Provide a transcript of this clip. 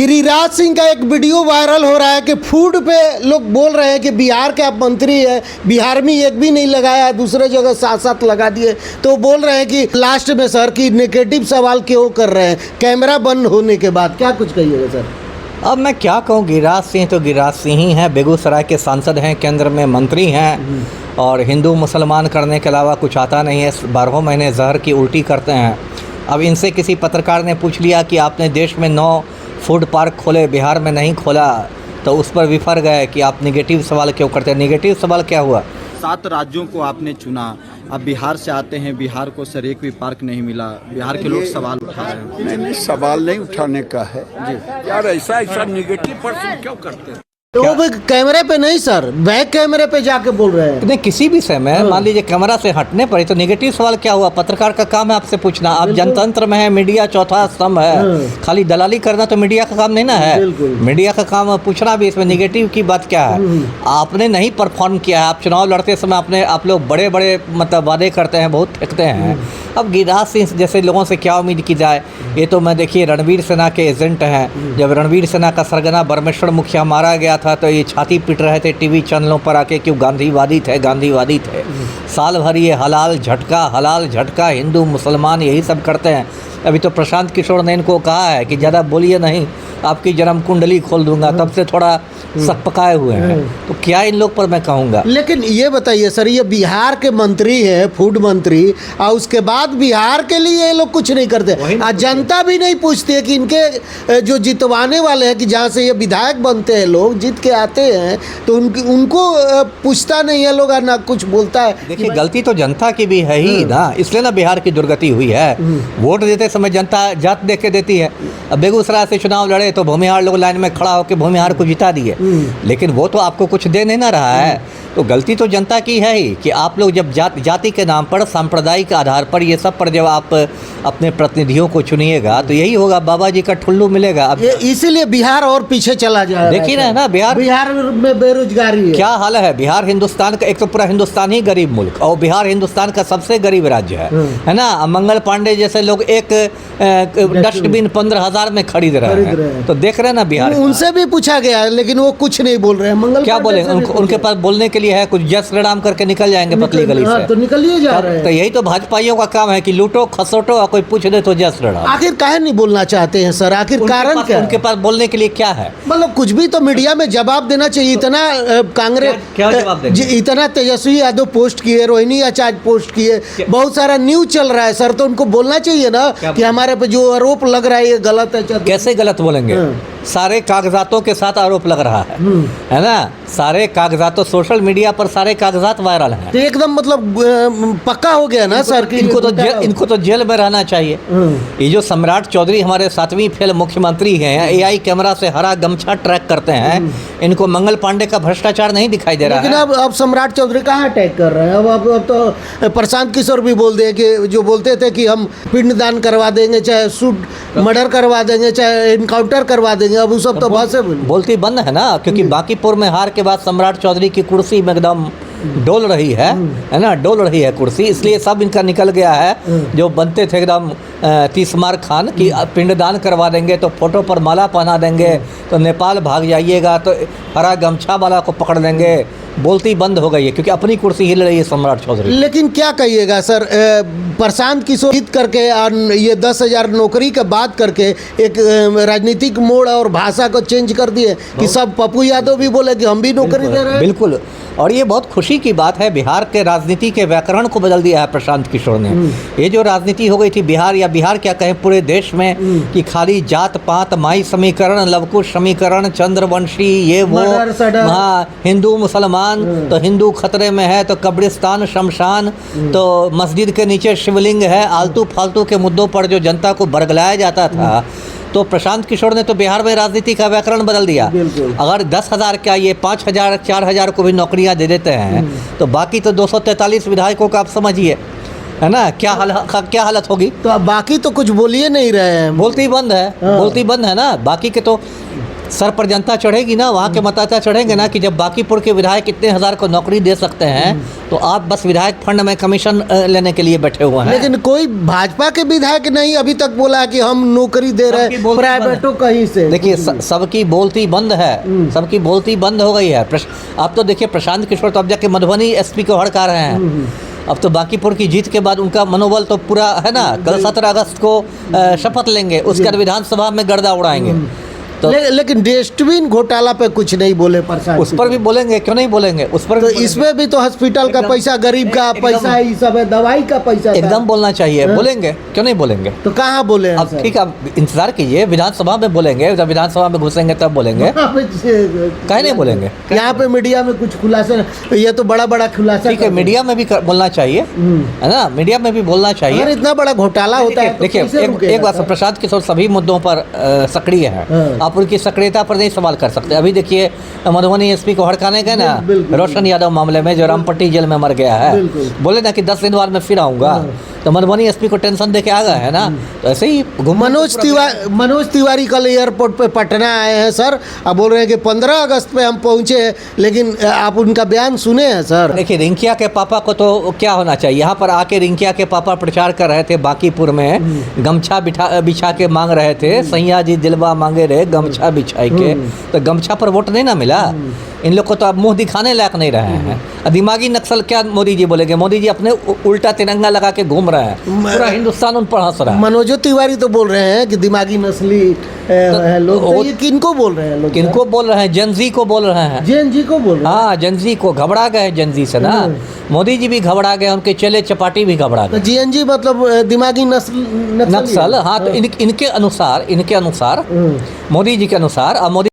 गिरिराज सिंह का एक video viral हो रहा है कि फूड पे लोग बोल रहे हैं कि बिहार के आप मंत्री हैं, बिहार में एक भी नहीं लगाया, दूसरे जगह साथ साथ लगा दिए। तो बोल रहे हैं कि लास्ट में सर की नेगेटिव सवाल क्यों कर रहे हैं कैमरा बंद होने के बाद, क्या कुछ कहिएगा सर? अब मैं क्या कहूँ, गिरिराज सिंह तो गिरिराज सिंह ही हैं, बेगूसराय के सांसद हैं, केंद्र में मंत्री हैं और हिंदू मुसलमान करने के अलावा कुछ आता नहीं है। 12 महीने जहर की उल्टी करते हैं। अब इनसे किसी पत्रकार ने पूछ लिया कि आपने देश में 9 फूड पार्क खोले, बिहार में नहीं खोला, तो उस पर विफर गए कि आप नेगेटिव सवाल क्यों करते हैं। नेगेटिव सवाल क्या हुआ? 7 राज्यों को आपने चुना, अब बिहार से आते हैं, बिहार को सर एक भी पार्क नहीं मिला, बिहार के लोग सवाल उठा रहे हैं। नहीं, सवाल नहीं उठाने का है यार, ऐसा निगेटिव पर्सन क्यों करते हैं? तो वो भी कैमरे पे नहीं सर, बैक कैमरे पे जाके बोल रहे हैं। नहीं, किसी भी समय मान लीजिए कैमरा से हटने पर ही तो नेगेटिव सवाल क्या हुआ? पत्रकार का काम है आपसे पूछना। आप जनतंत्र में है, मीडिया चौथा स्तंभ है, खाली दलाली करना तो मीडिया का काम नहीं ना है। मीडिया का काम पूछना भी, इसमें नेगेटिव की बात क्या है? आपने नहीं परफॉर्म किया है। आप चुनाव लड़ते समय आप लोग बड़े बड़े मतलब वादे करते हैं, बहुत फेंकते हैं। अब गिरिराज सिंह जैसे लोगों से क्या उम्मीद की जाए? ये तो मैं देखिए रणवीर सेना के एजेंट हैं। जब रणवीर सेना का सरगना परमेश्वर मुखिया मारा गया था तो ये छाती पीट रहे थे टीवी चैनलों पर आके, क्यों गांधीवादी थे। साल भर ये हलाल झटका हिंदू मुसलमान यही सब करते हैं। अभी तो प्रशांत किशोर ने इनको कहा है कि ज़्यादा बोलिए नहीं, आपकी जन्म कुंडली खोल दूंगा, तब से थोड़ा सकपकाए हुए हैं। तो क्या इन लोग पर मैं कहूँगा। लेकिन ये बताइए सर, ये बिहार के मंत्री है, फूड मंत्री, और उसके बाद बिहार के लिए ये लोग कुछ नहीं करते। जनता भी नहीं पूछती है कि इनके जो जितवाने वाले हैं, कि जहाँ से ये विधायक बनते हैं, लोग जीत के आते हैं, तो उनको पूछता नहीं है लोग, ना कुछ बोलता है। देखिए, गलती तो जनता की भी है ही ना, इसलिए ना बिहार की दुर्गति हुई है। वोट देते समय जनता जात देख के देती है। अब बेगूसराय से चुनाव लड़े तो भूमिहार लोग लाइन में खड़ा होकर भूमिहार को जिता दिए, लेकिन वो तो आपको कुछ दे नहीं ना रहा है। तो गलती तो जनता की है ही कि आप लोग जब जाति के नाम पर, सांप्रदायिक आधार पर, ये सब पर जब आप अपने प्रतिनिधियों को चुनिएगा तो यही होगा, बाबा जी का ठुल्लू मिलेगा। अब इसीलिए बिहार और पीछे चला जा रहा है। देखिए ना, बिहार में बेरोजगारी है। क्या हाल है बिहार हिंदुस्तान का, एक तो पूरा हिंदुस्तान ही गरीब मुल्क, और बिहार हिंदुस्तान का सबसे गरीब राज्य है ना। मंगल पांडे जैसे लोग एक डस्टबिन 15,000 में खरीद रहे हैं। तो देख रहे हैं ना बिहार। उनसे भी पूछा गया लेकिन वो कुछ नहीं बोल रहे हैं। मंगल क्या बोलेंगे? उनके पास बोलने के लिए है कुछ, जय श्री राम करके निकल जाएंगे पतली गली से। तो निकलिए जा रहे हैं। तो यही तो भाजपाइयों का काम है कि लूटो खसोटो और कोई पूछ दे तो जय श्री राम। आखिर काहे नहीं बोलना चाहते हैं सर? आखिर कारण क्या? उनके पास बोलने के लिए क्या है? मतलब कुछ भी तो मीडिया में जवाब देना चाहिए। इतना कांग्रेस क्या जवाब देंगे? इतना तेजस्वी यादव पोस्ट किए, रोहिणी आचार्य पोस्ट किए, बहुत सारा न्यूज चल रहा है सर, तो उनको बोलना चाहिए ना कि हमारे पे जो आरोप लग रहा है ये गलत है। कैसे गलत बोलेंगे? सारे कागजातों के साथ आरोप लग रहा है ना। सारे कागजातों, सोशल मीडिया पर सारे कागजात वायरल हैं। तो एकदम मतलब पक्का हो गया ना सर कि इनको तो जेल में रहना चाहिए। ये जो सम्राट चौधरी हमारे 7वीं फेल मुख्यमंत्री हैं, AI कैमरा से हरा गमछा ट्रैक करते हैं, इनको मंगल पांडे का भ्रष्टाचार नहीं दिखाई दे रहा है। लेकिन अब सम्राट चौधरी कहाँ अटैक कर रहे हैं? अब तो प्रशांत किशोर भी बोल दे कि जो बोलते थे कि हम पिंडदान करवा देंगे, चाहे शूट मर्डर करवा देंगे, चाहे इनकाउंटर करवा देंगे, अब वो सब तो बोलती बंद है ना, क्योंकि बांकीपुर में हार के बाद सम्राट चौधरी की कुर्सी में एकदम डोल रही है ना, डोल रही है कुर्सी। इसलिए सब इनका निकल गया है। जो बनते थे एकदम तीसमार खान की पिंडदान करवा देंगे तो फोटो पर माला पहना देंगे, तो नेपाल भाग जाइएगा तो हरा गमछा वाला को पकड़ लेंगे, बोलती बंद हो गई है क्योंकि अपनी कुर्सी हिल रही है सम्राट चौधरी। लेकिन क्या कहिएगा सर, प्रशांत किशोर जीत करके और ये 10,000 नौकरी का बात करके एक राजनीतिक मोड़ और भाषा को चेंज कर दिए कि सब पप्पू यादव भी बोले कि हम भी नौकरी दे रहे हैं। बिल्कुल, और ये बहुत खुशी की बात है। बिहार के राजनीति के व्याकरण को बदल दिया है प्रशांत किशोर ने। ये जो राजनीति हो गई थी बिहार, या बिहार क्या कहें पूरे देश में, कि खाली जात पात माई समीकरण, लवकुश समीकरण, चंद्रवंशी, ये वो, हाँ, हिंदू मुसलमान, तो हिंदू खतरे में है तो कब्रिस्तान शमशान, तो मस्जिद के नीचे शिवलिंग है। आलतू फालतू के मुद्दों पर जो जनता को बरगलाया जाता था, तो प्रशांत किशोर ने तो बिहार में राजनीति का व्याकरण बदल दिया। अगर 10,000 क्या, ये 5,000 4,000 को भी नौकरियां दे देते हैं तो बाकी तो 243 विधायकों का आप समझिए। है ना, क्या हालत होगी। तो अब बाकी तो कुछ बोलिए नहीं रहे हैं। बोलती बंद है, बोलती बंद है ना। बाकी के तो सर पर जनता चढ़ेगी ना, वहाँ के मतदाता चढ़ेंगे ना, कि जब बाकीपुर के विधायक इतने हज़ार को नौकरी दे सकते हैं तो आप बस विधायक फंड में कमीशन लेने के लिए बैठे हुए हैं। लेकिन कोई भाजपा के विधायक नहीं अभी तक बोला कि हम नौकरी दे रहे हैं प्राइवेटों कहीं से। देखिए सबकी बोलती बंद है, सबकी बोलती बंद हो गई है। आप तो देखिए प्रशांत किशोर तो अब जाके मधुबनी एसपी को हड़का रहे हैं। अब तो बाकीपुर की जीत के बाद उनका मनोबल तो पूरा है ना। कल 17 अगस्त को शपथ लेंगे, उसके बाद विधानसभा में गर्दा उड़ाएंगे। तो लेकिन डस्टबिन घोटाला पे कुछ नहीं बोले प्रशांत। उस पर भी बोलेंगे, क्यों नहीं बोलेंगे, उस पर तो इसमें भी तो हॉस्पिटल का पैसा, गरीब का पैसा, ये सब है, दवाई का पैसा एकदम बोलना चाहिए। बोलेंगे, क्यों नहीं बोलेंगे। तो कहाँ बोले हैं अब सर? ठीक है, अब इंतजार कीजिए, विधानसभा में बोलेंगे, जब विधानसभा में घुसेंगे तब बोलेंगे। कहीं नहीं बोलेंगे। यहाँ पे मीडिया में कुछ खुलासा, ये तो बड़ा बड़ा खुलासा। ठीक है, मीडिया में भी बोलना चाहिए, है ना, मीडिया में भी बोलना चाहिए। अगर इतना बड़ा घोटाला होता है तो देखिए कैसे रुकेगा एक बात, सर? प्रशांत किशोर सभी मुद्दों पर सक्रिय है। आप उनकी सक्रियता पर नहीं सवाल कर सकते। अभी देखिए मधुबनी एसपी को हड़काने गए ना, रोशन यादव मामले में, जो रामपट्टी जेल में मर गया है, बोले ना कि 10 दिन बाद मैं फिर आऊंगा, तो मधुबनी एसपी को टेंशन देके आ गए है ना। तो ऐसे ही मनोज तिवारी कल एयरपोर्ट पे पटना आए हैं सर। अब बोल रहे हैं कि 15 अगस्त पे हम पहुंचे, लेकिन आप उनका बयान सुने हैं सर? देखिए रिंकिया के पापा को तो क्या होना चाहिए, यहाँ पर आके रिंकिया के पापा प्रचार कर रहे थे बाकीपुर में, गमछा बिछा के मांग रहे थे, सैया जी दिलवा मांगे रहे गमछा बिछाई के, तो गमछा पर वोट नहीं ना मिला। इन लोग को तो अब मुंह दिखाने लायक नहीं रहे हैं। दिमागी नक्सल क्या मोदी जी बोलेंगे, मोदी जी अपने उल्टा तिरंगा लगा के घूम रहे हैं, पूरा हिंदुस्तान उन पर हंस रहा है। मनोज तिवारी तो बोल रहे हैं कि दिमागी नस्ली लोग, तो ये किनको बोल रहे हैं लोग? किनको बोल रहे हैं, जनजी को बोल रहे हैं। जेएनजी को बोल रहे हैं? हाँ, जनजी को, घबरा गए जनजी से ना। मोदी जी भी घबरा गए, उनके चेले चपाटी भी घबरा तो गए। जेएनजी मतलब दिमागी नक्सल। हाँ, तो इनके अनुसार मोदी जी के अनुसार, अब मोदी